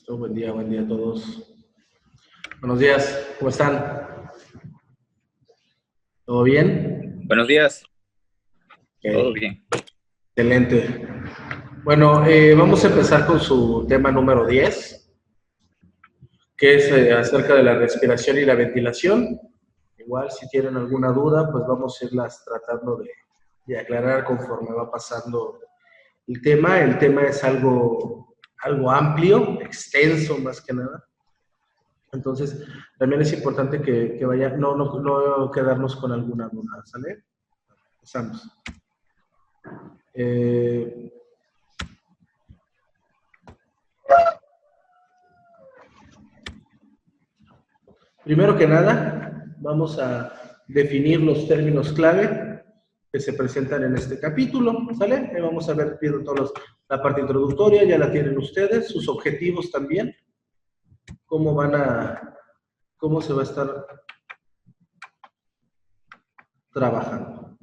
Buen día a todos. Buenos días, ¿cómo están? ¿Todo bien? Buenos días. Okay. Todo bien. Excelente. Bueno, vamos a empezar con su tema número 10, que es acerca de la respiración y la ventilación. Igual, si tienen alguna duda, pues vamos a irlas tratando de aclarar conforme va pasando el tema. El tema es algo amplio, extenso más que nada. Entonces, también es importante que vaya, no quedarnos con alguna duda, ¿sale? Empezamos. Primero que nada, vamos a definir los términos clave que se presentan en este capítulo, ¿sale? Vamos a ver toda la parte introductoria, ya la tienen ustedes, sus objetivos también, cómo se va a estar trabajando.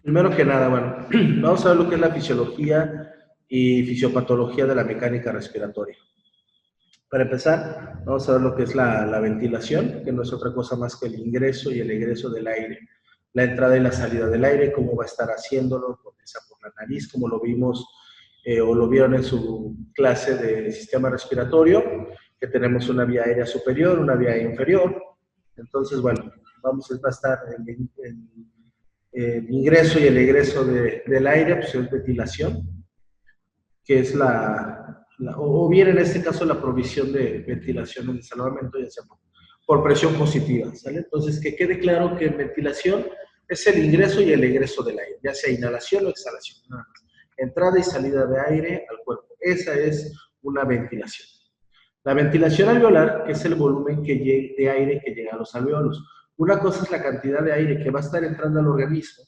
Primero que nada, bueno, vamos a ver lo que es la fisiología y fisiopatología de la mecánica respiratoria. Para empezar, vamos a ver lo que es la ventilación, que no es otra cosa más que el ingreso y el egreso del aire. La entrada y la salida del aire, cómo va a estar haciéndolo, comienza por la nariz, como lo vimos o lo vieron en su clase de sistema respiratorio, que tenemos una vía aérea superior, una vía inferior. Entonces, bueno, va a estar el ingreso y el egreso del aire, pues es ventilación, que es o bien en este caso la provisión de ventilación en el salvamento, ya sea por presión positiva, ¿sale? Entonces, que quede claro que en ventilación es el ingreso y el egreso del aire, ya sea inhalación o exhalación, nada más. Entrada y salida de aire al cuerpo. Esa es una ventilación. La ventilación alveolar, que es el volumen de aire que llega a los alveolos. Una cosa es la cantidad de aire que va a estar entrando al organismo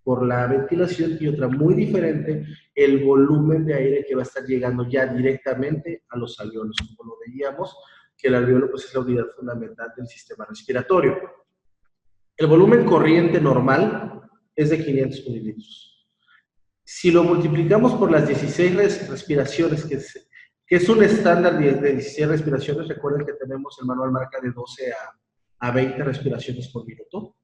por la ventilación y otra muy diferente, el volumen de aire que va a estar llegando ya directamente a los alveolos, como lo veíamos, que el alveolo pues, es la unidad fundamental del sistema respiratorio. El volumen corriente normal es de 500 mililitros. Si lo multiplicamos por las 16 respiraciones, que es un estándar de 16 respiraciones, recuerden que tenemos el manual marca de 12 a 20 respiraciones por minuto.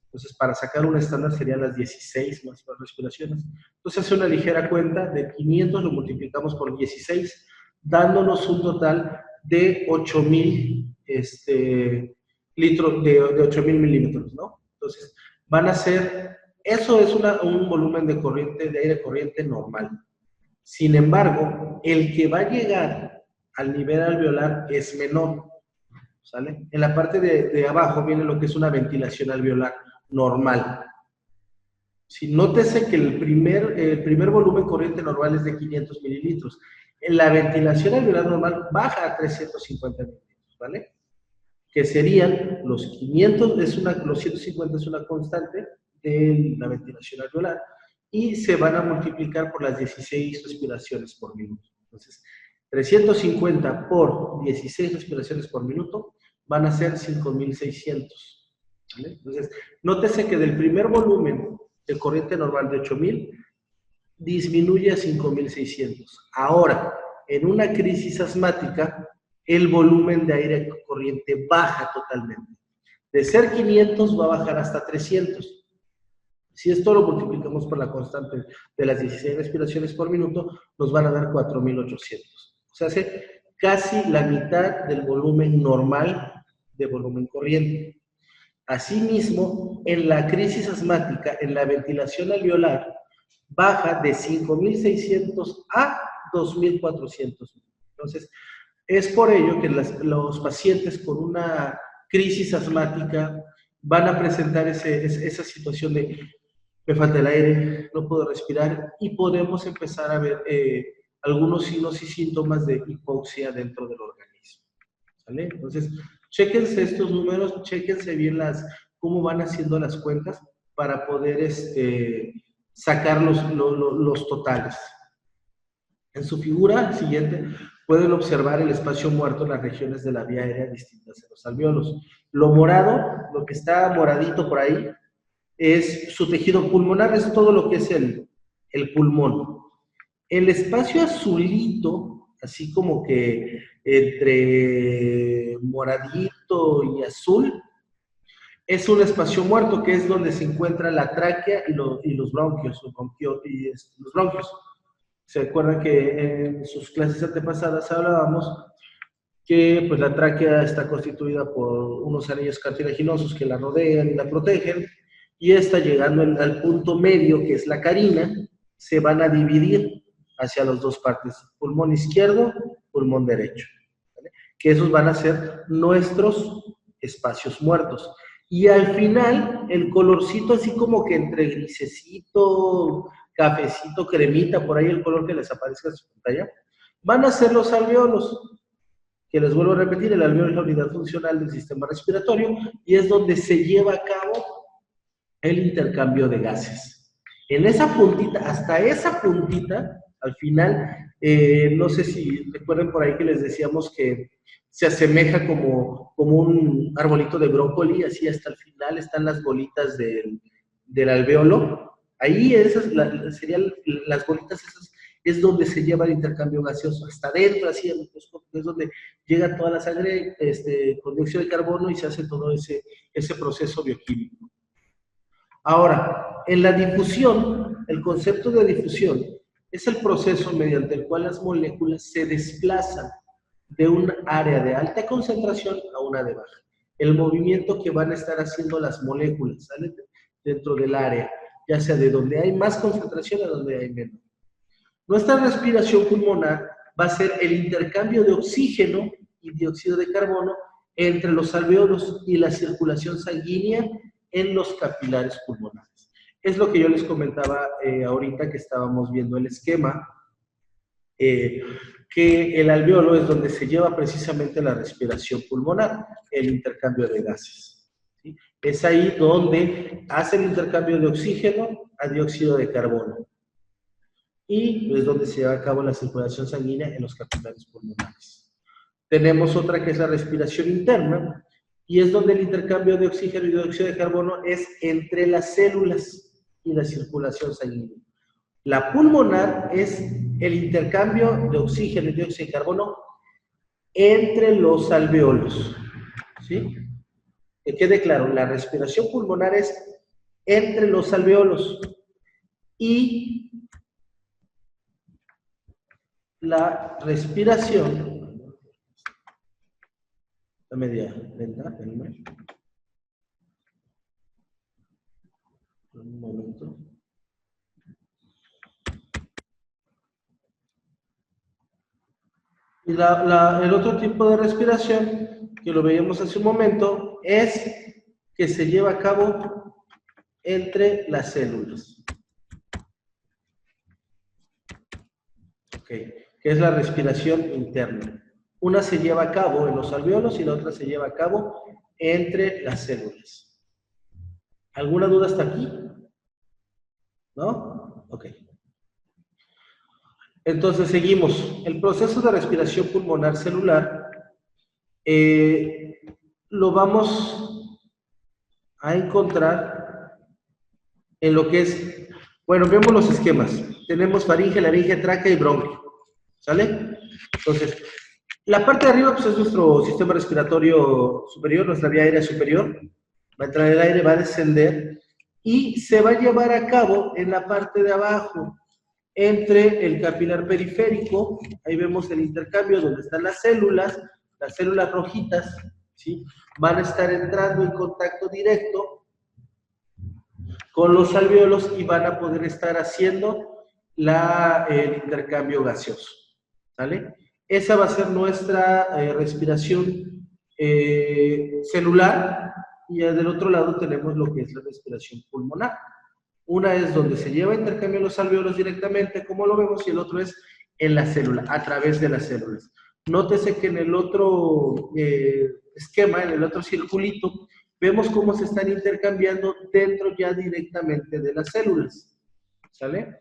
Entonces, para sacar un estándar serían las 16 más respiraciones. Entonces, hace una ligera cuenta de 500, lo multiplicamos por 16, dándonos un total de 8,000 litros, de 8,000 milímetros, ¿no? Entonces, van a ser, eso es un volumen de aire corriente normal. Sin embargo, el que va a llegar al nivel alveolar es menor, ¿sale? En la parte de abajo viene lo que es una ventilación alveolar normal. Si nótese que el primer volumen corriente normal es de 500 mililitros. En la ventilación alveolar normal baja a 350 mililitros, ¿vale? Que serían los 500, los 150 es una constante de la ventilación alveolar y se van a multiplicar por las 16 respiraciones por minuto. Entonces, 350 por 16 respiraciones por minuto van a ser 5,600. ¿Vale? Entonces, nótese que del primer volumen de corriente normal de 8,000 disminuye a 5,600. Ahora, en una crisis asmática, el volumen de aire corriente baja totalmente. De ser 500 va a bajar hasta 300. Si esto lo multiplicamos por la constante de las 16 respiraciones por minuto, nos van a dar 4,800. O sea, hace casi la mitad del volumen normal de volumen corriente. Asimismo, en la crisis asmática, en la ventilación alveolar, baja de 5,600 a 2,400. Entonces, es por ello que los pacientes con una crisis asmática van a presentar esa situación de me falta el aire, no puedo respirar, y podemos empezar a ver algunos signos y síntomas de hipoxia dentro del organismo. ¿Vale? Entonces, chéquense estos números, chéquense bien cómo van haciendo las cuentas para poder sacar los totales. En su figura siguiente pueden observar el espacio muerto en las regiones de la vía aérea distintas en los alvéolos. Lo morado, lo que está moradito por ahí, es su tejido pulmonar, es todo lo que es el pulmón. El espacio azulito, así como que entre moradito y azul, es un espacio muerto, que es donde se encuentra la tráquea y los bronquios, los bronquios. ¿Se acuerdan que en sus clases antepasadas hablábamos que pues, la tráquea está constituida por unos anillos cartilaginosos que la rodean y la protegen, y esta, llegando al punto medio, que es la carina, se van a dividir hacia las dos partes, pulmón izquierdo, pulmón derecho, ¿vale? Que esos van a ser nuestros espacios muertos. Y al final, el colorcito así como que entre grisecito, cafecito, cremita, por ahí el color que les aparezca en su pantalla, van a ser los alvéolos, que les vuelvo a repetir, el alvéolo es la unidad funcional del sistema respiratorio y es donde se lleva a cabo el intercambio de gases. En esa puntita, hasta esa puntita, al final, no sé si recuerden por ahí que les decíamos que se asemeja como un arbolito de brócoli, así hasta el final están las bolitas del alvéolo. Ahí esas serían las bolitas esas, es donde se lleva el intercambio gaseoso, hasta adentro, así es donde llega toda la sangre con dióxido de carbono y se hace todo ese proceso bioquímico. Ahora, en la difusión, el concepto de difusión es el proceso mediante el cual las moléculas se desplazan de un área de alta concentración a una de baja. El movimiento que van a estar haciendo las moléculas, ¿sale? Dentro del área, ya sea de donde hay más concentración a donde hay menos. Nuestra respiración pulmonar va a ser el intercambio de oxígeno y dióxido de carbono entre los alvéolos y la circulación sanguínea en los capilares pulmonares. Es lo que yo les comentaba ahorita que estábamos viendo el esquema, que el alvéolo es donde se lleva precisamente la respiración pulmonar, el intercambio de gases, ¿sí? Es ahí donde hace el intercambio de oxígeno a dióxido de carbono y es donde se lleva a cabo la circulación sanguínea en los capilares pulmonares. Tenemos otra que es la respiración interna, y es donde el intercambio de oxígeno y dióxido de carbono es entre las células y la circulación sanguínea. La pulmonar es el intercambio de oxígeno y dióxido de carbono entre los alvéolos, ¿sí? Que quede claro, la respiración pulmonar es entre los alvéolos y la respiración, la media lenta, un momento. Y el otro tipo de respiración, que lo veíamos hace un momento, es que se lleva a cabo entre las células. Ok, que es la respiración interna. Una se lleva a cabo en los alvéolos y la otra se lleva a cabo entre las células. ¿Alguna duda hasta aquí? ¿No? Ok. Entonces seguimos. El proceso de respiración pulmonar celular lo vamos a encontrar en lo que es, bueno, vemos los esquemas. Tenemos faringe, laringe, tráquea y bronquio. ¿Sale? Entonces, la parte de arriba pues, es nuestro sistema respiratorio superior, nuestra vía aérea superior. Va a entrar el aire, va a descender y se va a llevar a cabo en la parte de abajo, entre el capilar periférico. Ahí vemos el intercambio donde están las células rojitas, ¿sí? Van a estar entrando en contacto directo con los alvéolos y van a poder estar haciendo el intercambio gaseoso, ¿vale? Esa va a ser nuestra respiración celular, y del otro lado tenemos lo que es la respiración pulmonar. Una es donde se lleva a intercambio los alvéolos directamente, como lo vemos, y el otro es en la célula, a través de las células. Nótese que en el otro esquema, en el otro circulito, vemos cómo se están intercambiando dentro ya directamente de las células. ¿Sale?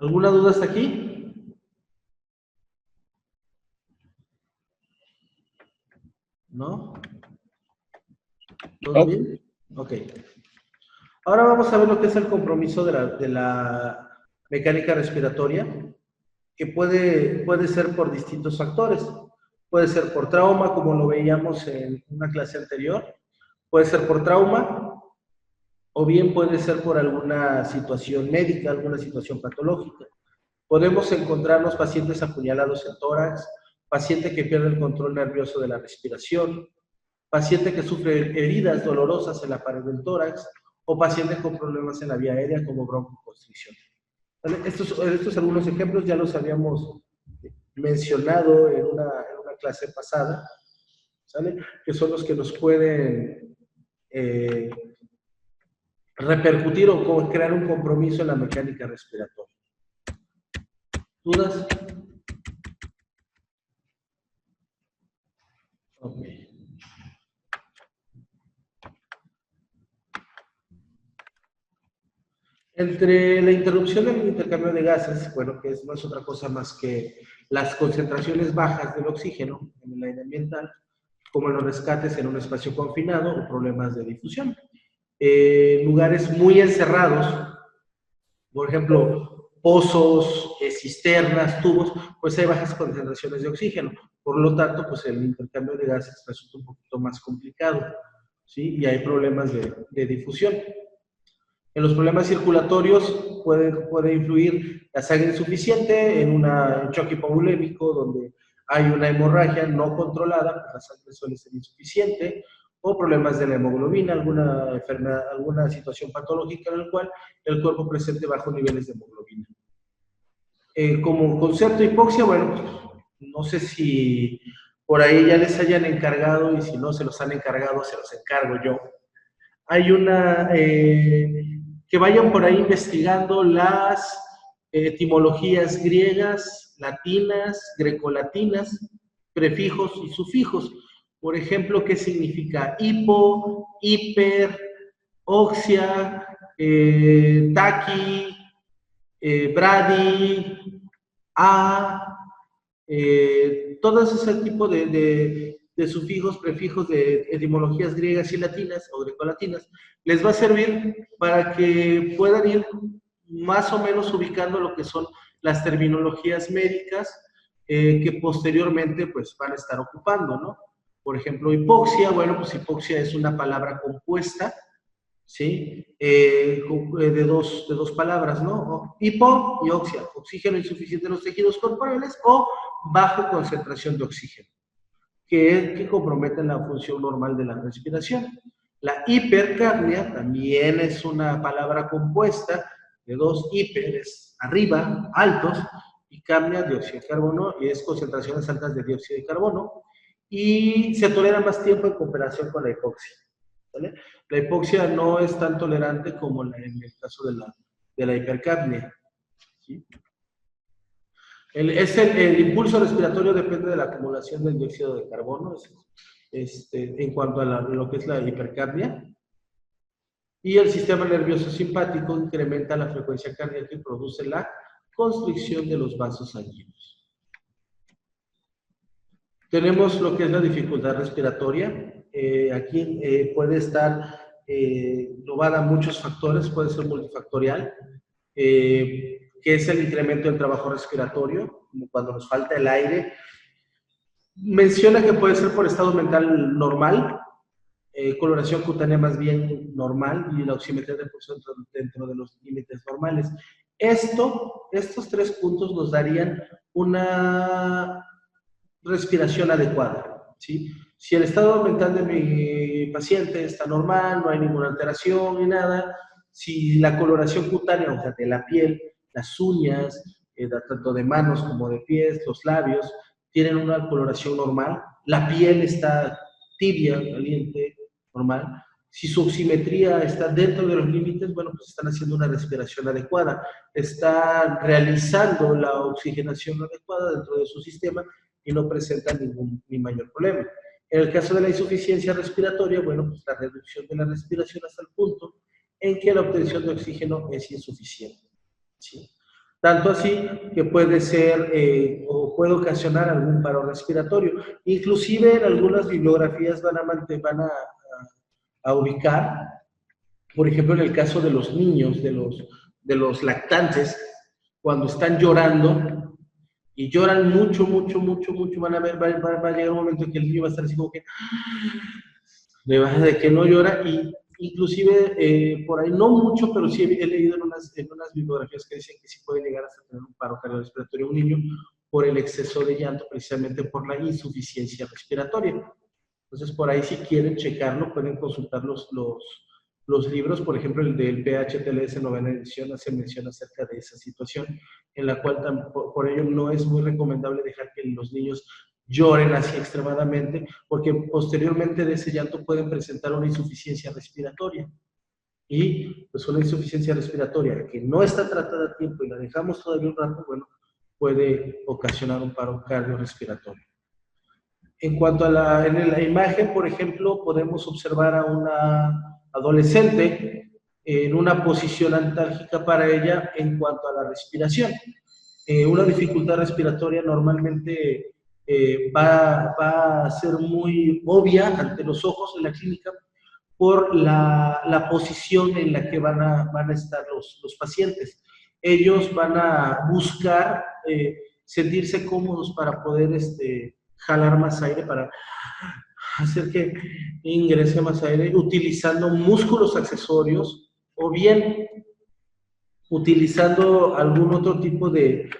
¿Alguna duda hasta aquí? ¿No? ¿Todo bien? Ok. Ahora vamos a ver lo que es el compromiso de la mecánica respiratoria, que puede ser por distintos factores. Puede ser por trauma, como lo veíamos en una clase anterior. Puede ser por trauma, o bien puede ser por alguna situación médica, alguna situación patológica. Podemos encontrarnos pacientes apuñalados en tórax, paciente que pierde el control nervioso de la respiración, paciente que sufre heridas dolorosas en la pared del tórax, o paciente con problemas en la vía aérea como broncoconstricción. ¿Vale? Estos algunos ejemplos ya los habíamos mencionado en una clase pasada, ¿sale? Que son los que nos pueden repercutir o crear un compromiso en la mecánica respiratoria. ¿Dudas? Ok. Entre la interrupción del intercambio de gases, bueno, que no es otra cosa más que las concentraciones bajas del oxígeno en el aire ambiental, como los rescates en un espacio confinado o problemas de difusión. Lugares muy encerrados, por ejemplo, pozos, cisternas, tubos, pues hay bajas concentraciones de oxígeno. Por lo tanto, pues el intercambio de gases resulta un poquito más complicado, ¿sí? Y hay problemas de difusión. En los problemas circulatorios puede influir la sangre insuficiente en un choque hipovolémico donde hay una hemorragia no controlada, pues la sangre suele ser insuficiente, o problemas de la hemoglobina, alguna enfermedad, alguna situación patológica en la cual el cuerpo presente bajos niveles de hemoglobina. Como concepto de hipoxia, bueno, pues, no sé si por ahí ya les hayan encargado, y si no se los han encargado, se los encargo yo. Hay que vayan por ahí investigando las etimologías griegas, latinas, grecolatinas, prefijos y sufijos. Por ejemplo, ¿qué significa hipo, hiper, oxia, taqui, bradi, a, todos ese tipo de sufijos, prefijos de etimologías griegas y latinas o grecolatinas, les va a servir para que puedan ir más o menos ubicando lo que son las terminologías médicas que posteriormente pues van a estar ocupando, ¿no? Por ejemplo, hipoxia, bueno, pues hipoxia es una palabra compuesta, ¿sí? De dos palabras, ¿no? Hipo y oxia, oxígeno insuficiente en los tejidos corporales o baja concentración de oxígeno, que comprometen la función normal de la respiración. La hipercapnia también es una palabra compuesta de dos hiperes, arriba, altos, y capnia, dióxido de carbono, y es concentraciones altas de dióxido de carbono, y se tolera más tiempo en comparación con la hipoxia. ¿Vale? La hipoxia no es tan tolerante como en el caso de la hipercapnia. ¿Sí? El impulso respiratorio depende de la acumulación del dióxido de carbono en cuanto a lo que es la hipercapnia. Y el sistema nervioso simpático incrementa la frecuencia cardíaca y produce la constricción de los vasos sanguíneos. Tenemos lo que es la dificultad respiratoria. Aquí puede estar globada a muchos factores, puede ser multifactorial, que es el incremento del trabajo respiratorio, como cuando nos falta el aire. Menciona que puede ser por estado mental normal, coloración cutánea más bien normal y la oximetría de pulso dentro de los límites normales. Estos tres puntos nos darían una respiración adecuada, ¿sí? Si el estado mental de mi paciente está normal, no hay ninguna alteración ni nada, si la coloración cutánea, o sea, de la piel, las uñas, tanto de manos como de pies, los labios, tienen una coloración normal, la piel está tibia, caliente, normal. Si su oximetría está dentro de los límites, bueno, pues están haciendo una respiración adecuada, están realizando la oxigenación adecuada dentro de su sistema y no presentan ni mayor problema. En el caso de la insuficiencia respiratoria, bueno, pues la reducción de la respiración hasta el punto en que la obtención de oxígeno es insuficiente, ¿sí? Tanto así que puede ser o puede ocasionar algún paro respiratorio. Inclusive en algunas bibliografías van a ubicar, por ejemplo, en el caso de los niños, de los lactantes, cuando están llorando y lloran mucho, mucho, mucho, mucho, van a ver, va a llegar un momento en que el niño va a estar así como que de que no llora, y inclusive por ahí no mucho, pero sí he leído en unas bibliografías que dicen que sí puede llegar hasta tener un paro cardiorrespiratorio un niño por el exceso de llanto, precisamente por la insuficiencia respiratoria. Entonces, por ahí si quieren checarlo, pueden consultar los libros, por ejemplo, el del PHTLS novena edición hace mención acerca de esa situación, en la cual por ello no es muy recomendable dejar que los niños lloren así extremadamente, porque posteriormente de ese llanto pueden presentar una insuficiencia respiratoria. Y pues una insuficiencia respiratoria que no está tratada a tiempo y la dejamos todavía un rato, bueno, puede ocasionar un paro cardiorrespiratorio. En cuanto a en la imagen, por ejemplo, podemos observar a una adolescente en una posición antálgica para ella en cuanto a la respiración. Una dificultad respiratoria normalmente va a ser muy obvia ante los ojos en la clínica por la posición en la que van a estar los pacientes. Ellos van a buscar sentirse cómodos para poder jalar más aire, para hacer que ingrese más aire, utilizando músculos accesorios o bien utilizando algún otro tipo de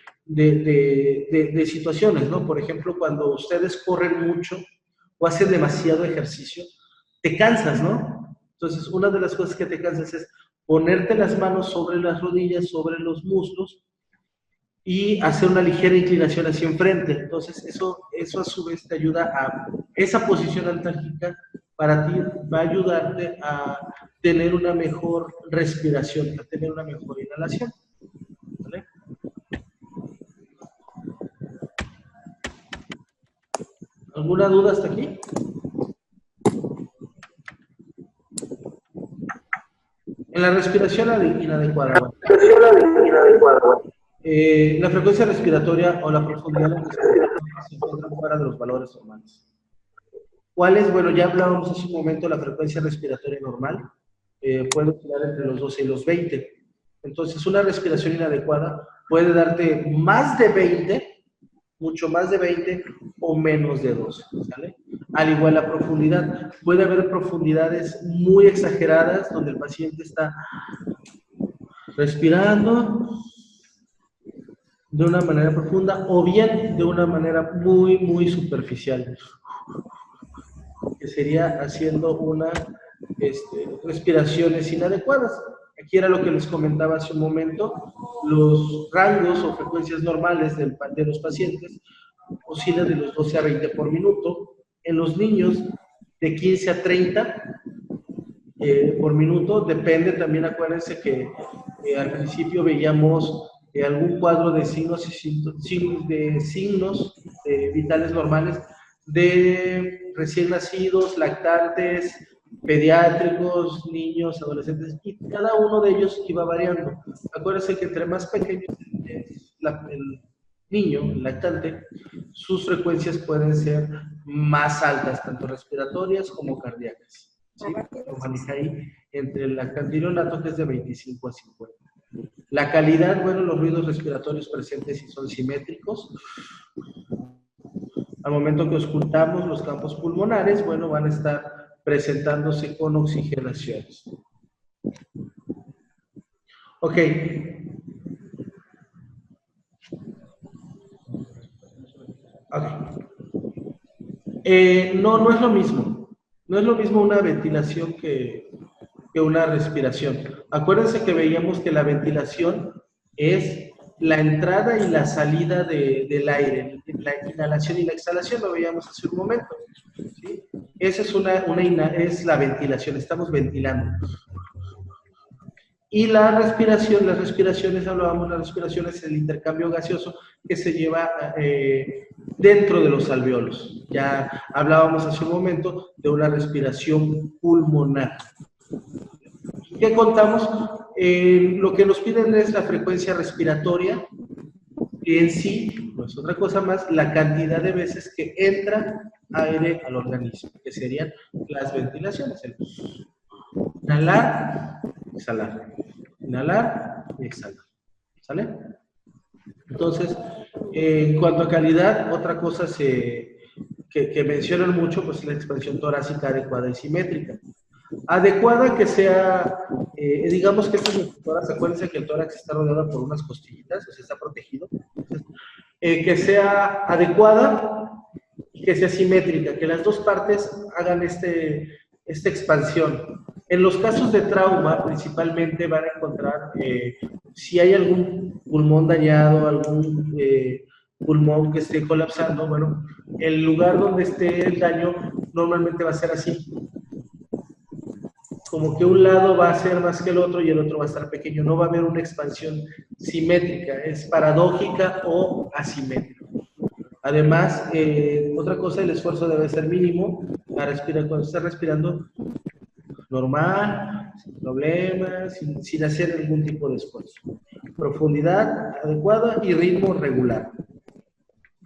situaciones, ¿no? Por ejemplo, cuando ustedes corren mucho o hacen demasiado ejercicio, te cansas, ¿no? Entonces, una de las cosas que te cansas es ponerte las manos sobre las rodillas, sobre los muslos, y hacer una ligera inclinación hacia enfrente. Entonces, eso a su vez te ayuda a, esa posición antálgica para ti va a ayudarte a tener una mejor respiración, a tener una mejor inhalación. ¿Vale? ¿Alguna duda hasta aquí? En la respiración inadecuada. La frecuencia respiratoria o la profundidad de la respiración se encuentran fuera de los valores normales. ¿Cuál es? Bueno, ya hablábamos hace un momento, la frecuencia respiratoria normal puede oscilar entre los 12 y los 20. Entonces, una respiración inadecuada puede darte más de 20, mucho más de 20 o menos de 12, ¿sale? Al igual la profundidad. Puede haber profundidades muy exageradas donde el paciente está respirando de una manera profunda o bien de una manera muy, muy superficial, que sería haciendo respiraciones inadecuadas. Aquí era lo que les comentaba hace un momento, los rangos o frecuencias normales de los pacientes oscilan de los 12 a 20 por minuto, en los niños de 15 a 30 por minuto, depende también, acuérdense que al principio veíamos algún cuadro de signos vitales normales de recién nacidos, lactantes, pediátricos, niños, adolescentes, y cada uno de ellos iba variando. Acuérdense que entre más pequeño es el niño, el lactante, sus frecuencias pueden ser más altas, tanto respiratorias como cardíacas. ¿Sí? Lo maneja ahí entre el lactante y neonato, que es de 25 a 50. La calidad, bueno, los ruidos respiratorios presentes si son simétricos. Al momento que ocultamos los campos pulmonares, bueno, van a estar presentándose con oxigenaciones. Ok. No es lo mismo. No es lo mismo una ventilación que una respiración. Acuérdense que veíamos que la ventilación es la entrada y la salida del aire, la inhalación y la exhalación, lo veíamos hace un momento. ¿Sí? Esa es la ventilación, estamos ventilando. Y la respiración, las respiraciones, hablábamos, la respiración es el intercambio gaseoso que se lleva dentro de los alveolos. Ya hablábamos hace un momento de una respiración pulmonar. ¿Qué contamos? Lo que nos piden es la frecuencia respiratoria, que en sí no es otra cosa más la cantidad de veces que entra aire al organismo, que serían las ventilaciones. El inhalar, exhalar, inhalar y exhalar. ¿Sale? Entonces, en cuanto a calidad, otra cosa que mencionan mucho, pues la expansión torácica adecuada y simétrica. Adecuada que sea, digamos que este es el tórax, acuérdense que el tórax está rodeado por unas costillitas, o sea, está protegido. Entonces, que sea adecuada y que sea simétrica, que las dos partes hagan esta expansión. En los casos de trauma, principalmente van a encontrar si hay algún pulmón dañado, algún pulmón que esté colapsando, bueno, el lugar donde esté el daño normalmente va a ser así. Como que un lado va a ser más que el otro y el otro va a estar pequeño. No va a haber una expansión simétrica, es paradójica o asimétrica. Además, otra cosa, el esfuerzo debe ser mínimo. Cuando estás respirando normal, sin problemas, sin hacer ningún tipo de esfuerzo. Profundidad adecuada y ritmo regular.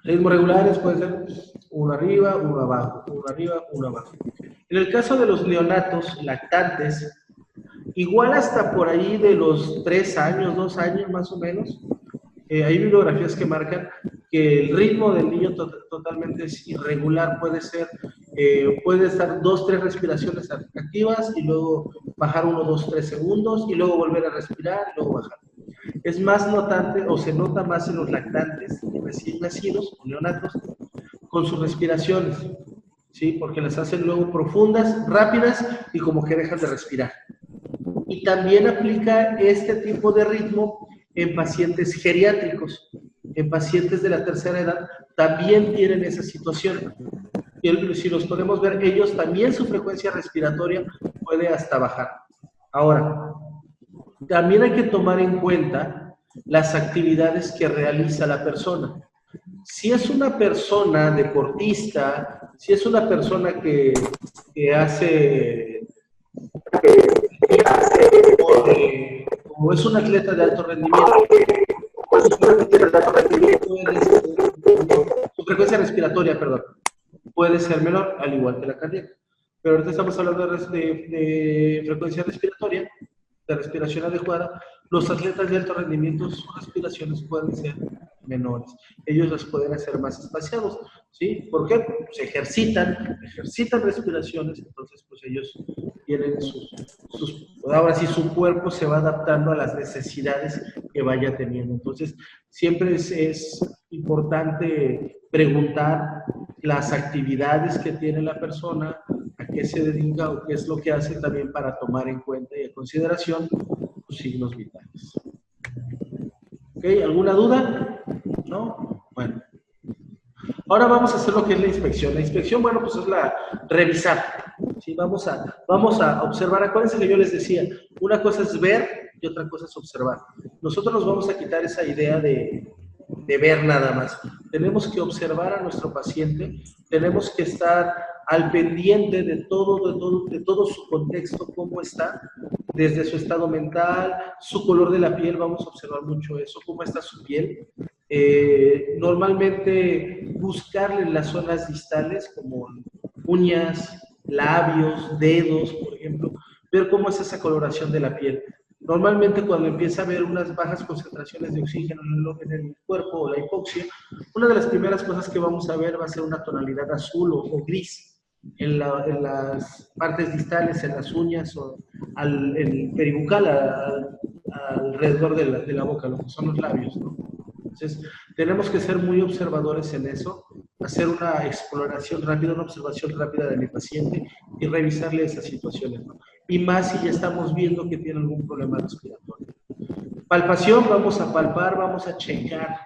Ritmos regulares puede ser uno arriba, uno abajo, uno arriba, uno abajo. En el caso de los neonatos lactantes, igual hasta por ahí de los 3 años, 2 años más o menos, hay bibliografías que marcan que el ritmo del niño totalmente es irregular, puede estar 2, 3 respiraciones activas y luego bajar 1, 2, 3 segundos y luego volver a respirar y luego bajar. Es más notante o se nota más en los lactantes recién nacidos o neonatos con sus respiraciones, ¿sí? Porque las hacen luego profundas, rápidas y como que dejan de respirar. Y también aplica este tipo de ritmo en pacientes geriátricos, en pacientes de la tercera edad, también tienen esa situación. Y si los podemos ver, ellos también su frecuencia respiratoria puede hasta bajar. Ahora, también hay que tomar en cuenta las actividades que realiza la persona. Si es una persona deportista, si es una persona que hace o es un atleta de alto rendimiento, su frecuencia respiratoria, perdón, puede ser menor, al igual que la cardíaca. Pero ahorita estamos hablando de frecuencia respiratoria, de respiración adecuada. Los atletas de alto rendimiento, sus respiraciones pueden ser menores. Ellos las pueden hacer más espaciados, ¿sí? ¿Por qué? Pues ejercitan respiraciones, entonces pues ellos tienen ahora sí su cuerpo se va adaptando a las necesidades que vaya teniendo. Entonces, siempre es importante preguntar las actividades que tiene la persona, a qué se dedica o qué es lo que hace también para tomar en cuenta y en consideración los signos vitales. ¿Ok? ¿Alguna duda? ¿No? Bueno. Ahora vamos a hacer lo que es la inspección. La inspección, bueno, pues es revisar. ¿Sí? Vamos a observar. Acuérdense que yo les decía, una cosa es ver y otra cosa es observar. Nosotros nos vamos a quitar esa idea de ver nada más. Tenemos que observar a nuestro paciente, tenemos que estar al pendiente de todo su contexto, cómo está, desde su estado mental, su color de la piel, vamos a observar mucho eso, cómo está su piel. Normalmente buscarle en las zonas distales, como uñas, labios, dedos, por ejemplo, ver cómo es esa coloración de la piel. Normalmente cuando empieza a haber unas bajas concentraciones de oxígeno en el cuerpo o la hipoxia, una de las primeras cosas que vamos a ver va a ser una tonalidad azul o gris en las partes distales, en las uñas o en el peribucal, alrededor de la boca, lo que son los labios, ¿no? Entonces, tenemos que ser muy observadores en eso, hacer una exploración rápida, una observación rápida de mi paciente y revisarle esas situaciones, ¿no? Y más si ya estamos viendo que tiene algún problema respiratorio. Palpación, vamos a palpar, vamos a checar,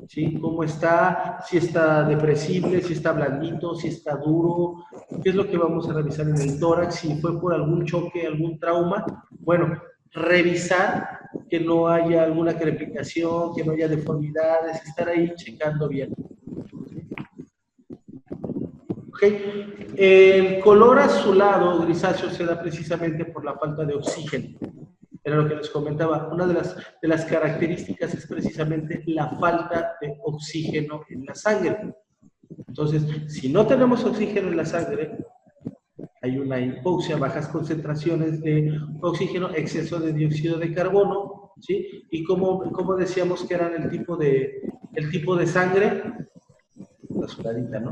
¿sí? Cómo está, si está depresible, si está blandito, si está duro, qué es lo que vamos a revisar en el tórax, si fue por algún choque, algún trauma. Bueno, revisar que no haya alguna crepicación, que no haya deformidades, estar ahí checando bien. Okay. El color azulado grisáceo se da precisamente por la falta de oxígeno. era lo que les comentaba, una de las características es precisamente la falta de oxígeno en la sangre. Entonces, si no tenemos oxígeno en la sangre, hay una hipoxia, bajas concentraciones de oxígeno, exceso de dióxido de carbono, ¿sí? Y como decíamos que eran el tipo de sangre, la sudadita, ¿no?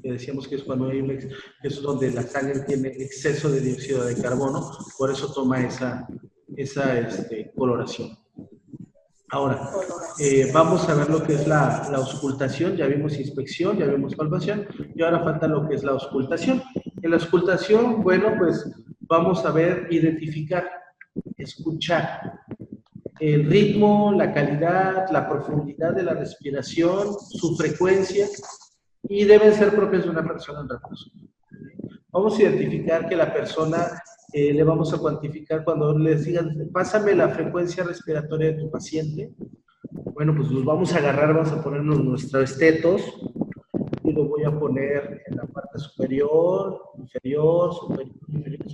Que decíamos que es cuando hay es donde la sangre tiene exceso de dióxido de carbono, por eso toma esa coloración. Ahora, vamos a ver lo que es la auscultación. Ya vimos inspección, ya vimos palpación, y ahora falta lo que es la auscultación. En la auscultación, bueno, pues vamos a ver, identificar, escuchar el ritmo, la calidad, la profundidad de la respiración, su frecuencia, y deben ser propias de una persona en reposo. Vamos a identificar que la persona, le vamos a cuantificar cuando les digan, pásame la frecuencia respiratoria de tu paciente. Bueno, pues los vamos a agarrar, vamos a ponernos nuestros estetos, y lo voy a poner en la parte superior, inferior, inferior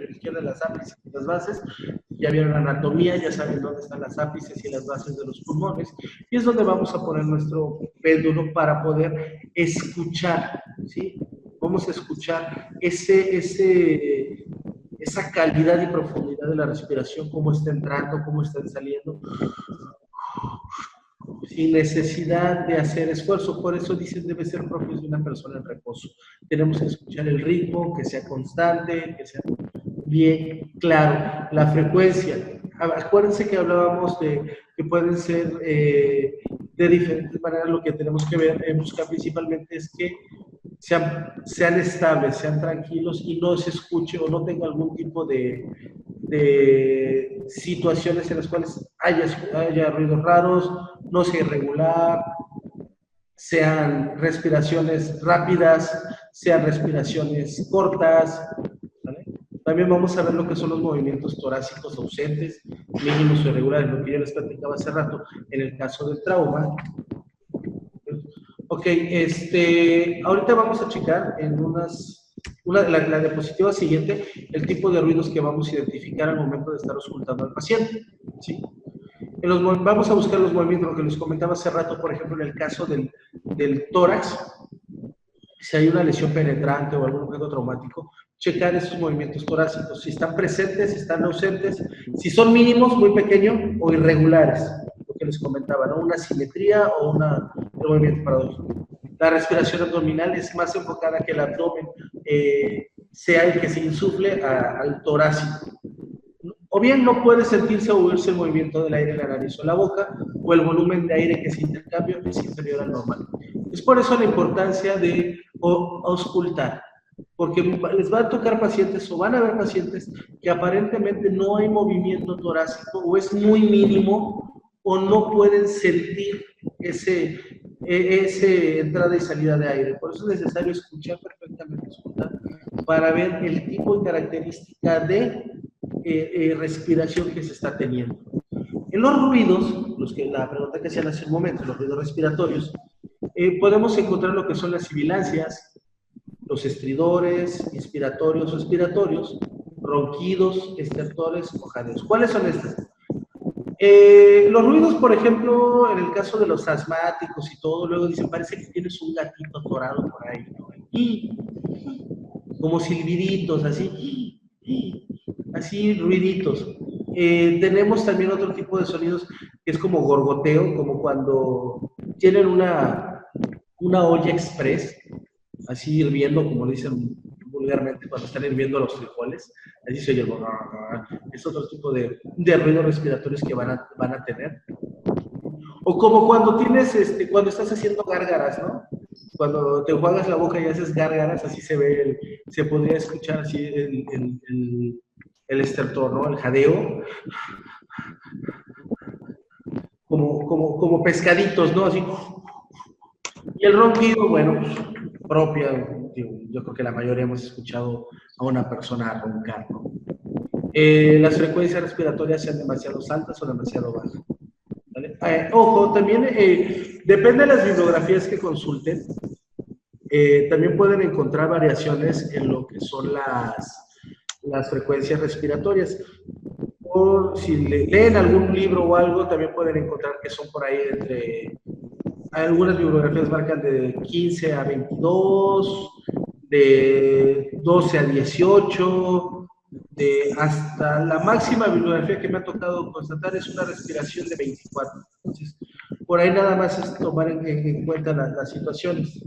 izquierda, las ápices y las bases. Ya vieron anatomía, ya saben dónde están las ápices y las bases de los pulmones, y es donde vamos a poner nuestro péndulo para poder escuchar, ¿sí? Vamos a escuchar esa calidad y profundidad de la respiración, cómo está entrando, cómo está saliendo, sin necesidad de hacer esfuerzo. Por eso dicen debe ser propio de una persona en reposo. Tenemos que escuchar el ritmo, que sea constante, que sea bien claro. La frecuencia. Acuérdense que hablábamos de que pueden ser de diferentes maneras. Lo que tenemos que ver, buscar principalmente es que sean estables, sean tranquilos y no se escuche o no tenga algún tipo de situaciones en las cuales haya ruidos raros, no sea irregular, sean respiraciones rápidas, sean respiraciones cortas, ¿vale? También vamos a ver lo que son los movimientos torácicos ausentes, mínimos o irregulares, lo que yo les platicaba hace rato en el caso del trauma. Ok, ahorita vamos a checar en la diapositiva siguiente el tipo de ruidos que vamos a identificar al momento de estar auscultando al paciente, ¿sí? Vamos a buscar los movimientos, lo que les comentaba hace rato, por ejemplo, en el caso del tórax, si hay una lesión penetrante o algún objeto traumático, checar esos movimientos torácicos, si están presentes, si están ausentes, si son mínimos, muy pequeños o irregulares, lo que les comentaba, ¿no? Una simetría o un movimiento paradójico. La respiración abdominal es más enfocada que el abdomen sea el que se insufle al torácico. O bien no puede sentirse o oírse el movimiento del aire en la nariz o la boca, o el volumen de aire que se intercambia es inferior al normal. Es por eso la importancia de auscultar, porque les va a tocar pacientes o van a haber pacientes que aparentemente no hay movimiento torácico o es muy mínimo o no pueden sentir ese entrada y salida de aire. Por eso es necesario escuchar perfectamente, escuchar, para ver el tipo y característica de respiración que se está teniendo. En los ruidos, la pregunta que hacían hace un momento, los ruidos respiratorios, podemos encontrar lo que son las sibilancias, los estridores, inspiratorios o expiratorios, ronquidos, estertores o jadeos. ¿Cuáles son estas? Los ruidos, por ejemplo, en el caso de los asmáticos y todo, luego dicen, parece que tienes un gatito atorado por ahí, ¿no? Y como silbiditos, así ruiditos. Tenemos también otro tipo de sonidos que es como gorgoteo, como cuando tienen una olla express, así hirviendo, como dicen vulgarmente, cuando están hirviendo los frijoles, así se oye. Es otro tipo de ruidos respiratorios que van a tener. O como cuando cuando estás haciendo gárgaras, ¿no? Cuando te enjuagas la boca y haces gárgaras, así se podría escuchar así el estertor, ¿no? El jadeo. Como pescaditos, ¿no? Así. Y el ronquido, bueno, pues, propia, yo creo que la mayoría hemos escuchado a una persona roncar, ¿no? Las frecuencias respiratorias sean demasiado altas o demasiado bajas. ¿Vale? Ojo, también depende de las bibliografías que consulten, también pueden encontrar variaciones en lo que son las frecuencias respiratorias. si leen algún libro o algo, también pueden encontrar que son por ahí entre, algunas bibliografías marcan de 15 a 22, de 12 a 18, hasta la máxima bibliografía que me ha tocado constatar es una respiración de 24. Entonces, por ahí nada más es tomar en cuenta las situaciones.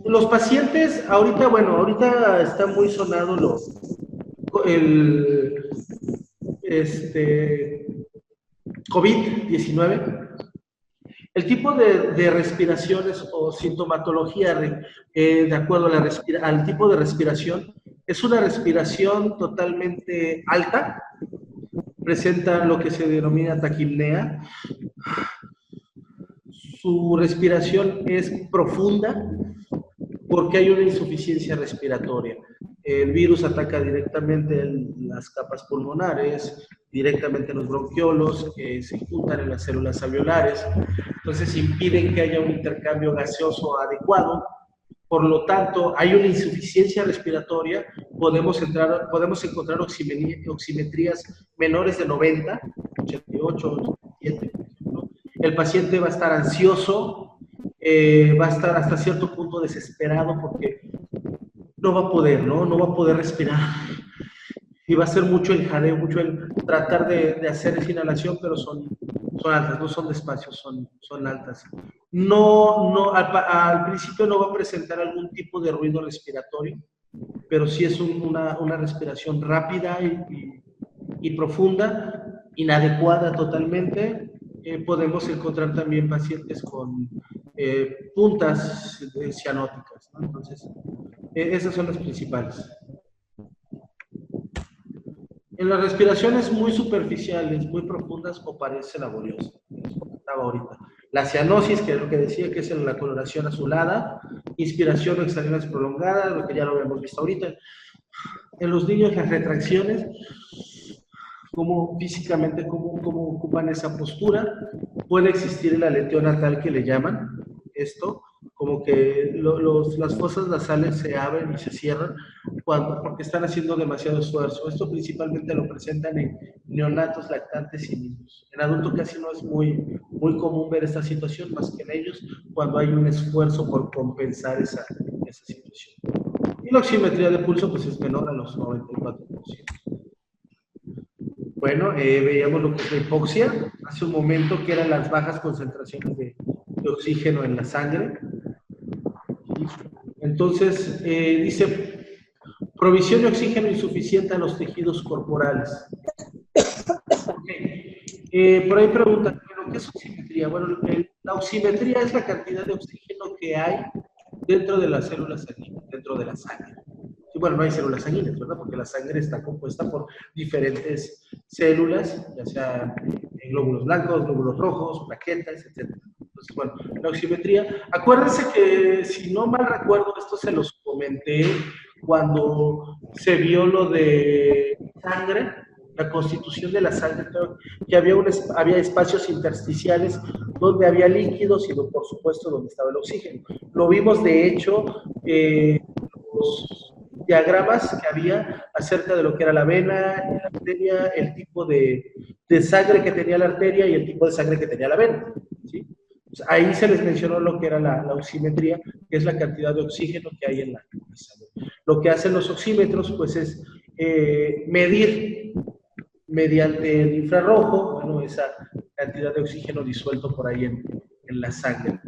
Los pacientes, ahorita está muy sonado el COVID-19. El tipo de respiraciones o sintomatología de acuerdo al tipo de respiración es una respiración totalmente alta, presenta lo que se denomina taquipnea. Su respiración es profunda porque hay una insuficiencia respiratoria. El virus ataca directamente las capas pulmonares, directamente los bronquiolos, que se juntan en las células alveolares, entonces impiden que haya un intercambio gaseoso adecuado. Por lo tanto, hay una insuficiencia respiratoria, podemos encontrar oximetrías menores de 90, 88, 87, ¿no? El paciente va a estar ansioso, va a estar hasta cierto punto desesperado porque no va a poder, ¿no? No va a poder respirar. Y va a ser mucho el jadeo, mucho el tratar de hacer esa inhalación, pero son altas, no son despacios, son altas. Al principio no va a presentar algún tipo de ruido respiratorio, pero sí es una respiración rápida y profunda, inadecuada totalmente. Podemos encontrar también pacientes con puntas cianóticas, ¿no? Entonces, esas son las principales. En las respiraciones muy superficiales, muy profundas, o parece laboriosa, les comentaba ahorita. La cianosis, que es lo que decía, que es en la coloración azulada, inspiración o exhalaciones prolongadas, lo que ya lo habíamos visto ahorita. En los niños, las retracciones, cómo físicamente, cómo ocupan esa postura. Puede existir el aleteo natal, que le llaman esto, como que las fosas nasales se abren y se cierran porque están haciendo demasiado esfuerzo. Esto principalmente lo presentan en neonatos, lactantes y niños. En adultos casi no es muy común ver esta situación, más que en ellos, cuando hay un esfuerzo por compensar esa situación. Y la oximetría de pulso pues es menor a los 94%. Bueno, veíamos lo que es la hipoxia hace un momento, que eran las bajas concentraciones de oxígeno en la sangre. Entonces, dice, provisión de oxígeno insuficiente a los tejidos corporales. Okay. Por ahí preguntan, ¿qué es oximetría? Bueno, la oximetría es la cantidad de oxígeno que hay dentro de las células sanguíneas, dentro de la sangre. Y bueno, no hay células sanguíneas, ¿verdad? Porque la sangre está compuesta por diferentes células, ya sea glóbulos blancos, glóbulos rojos, plaquetas, etc. Entonces, bueno, la oximetría. Acuérdense que, si no mal recuerdo, esto se los comenté cuando se vio lo de sangre, la constitución de la sangre, que había espacios intersticiales donde había líquidos y, por supuesto, donde estaba el oxígeno. Lo vimos, de hecho, los diagramas que había acerca de lo que era la vena, la arteria, el tipo de sangre que tenía la arteria y el tipo de sangre que tenía la vena, ¿sí? Pues ahí se les mencionó lo que era la oximetría, que es la cantidad de oxígeno que hay en la sangre. Lo que hacen los oxímetros, pues, es medir mediante el infrarrojo, bueno, esa cantidad de oxígeno disuelto por ahí en la sangre.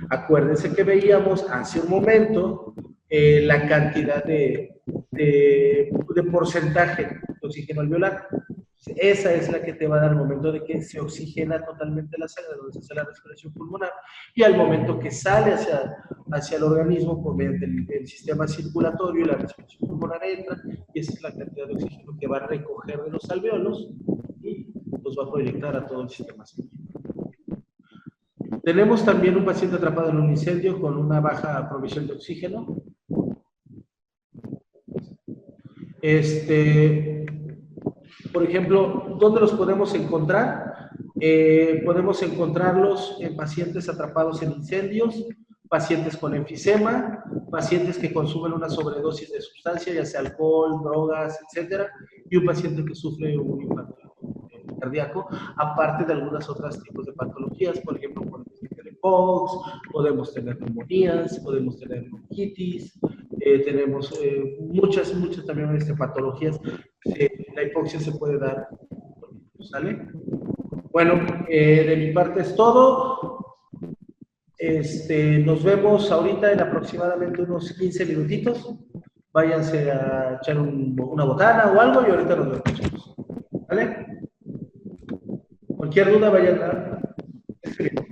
Acuérdense que veíamos hace un momento la cantidad de porcentaje de oxígeno alveolar. Esa es la que te va a dar al momento de que se oxigena totalmente la sangre, donde se hace la respiración pulmonar, y al momento que sale hacia el organismo por medio del sistema circulatorio, y la respiración pulmonar entra, y esa es la cantidad de oxígeno que va a recoger de los alveolos y los va a proyectar a todo el sistema sanguíneo. Tenemos también un paciente atrapado en un incendio con una baja provisión de oxígeno. Por ejemplo, ¿dónde los podemos encontrar? Podemos encontrarlos en pacientes atrapados en incendios, pacientes con enfisema, pacientes que consumen una sobredosis de sustancia, ya sea alcohol, drogas, etcétera, y un paciente que sufre un infarto cardíaco, aparte de algunas otras tipos de patologías. Por ejemplo, podemos tener POX, podemos tener neumonías, podemos tener bronquitis, tenemos muchas también patologías. La hipoxia se puede dar, ¿sale? Bueno, de mi parte es todo. Nos vemos ahorita en aproximadamente unos 15 minutitos. Váyanse a echar una botana o algo y ahorita nos vemos. ¿Vale? Cualquier duda vayan a escribir.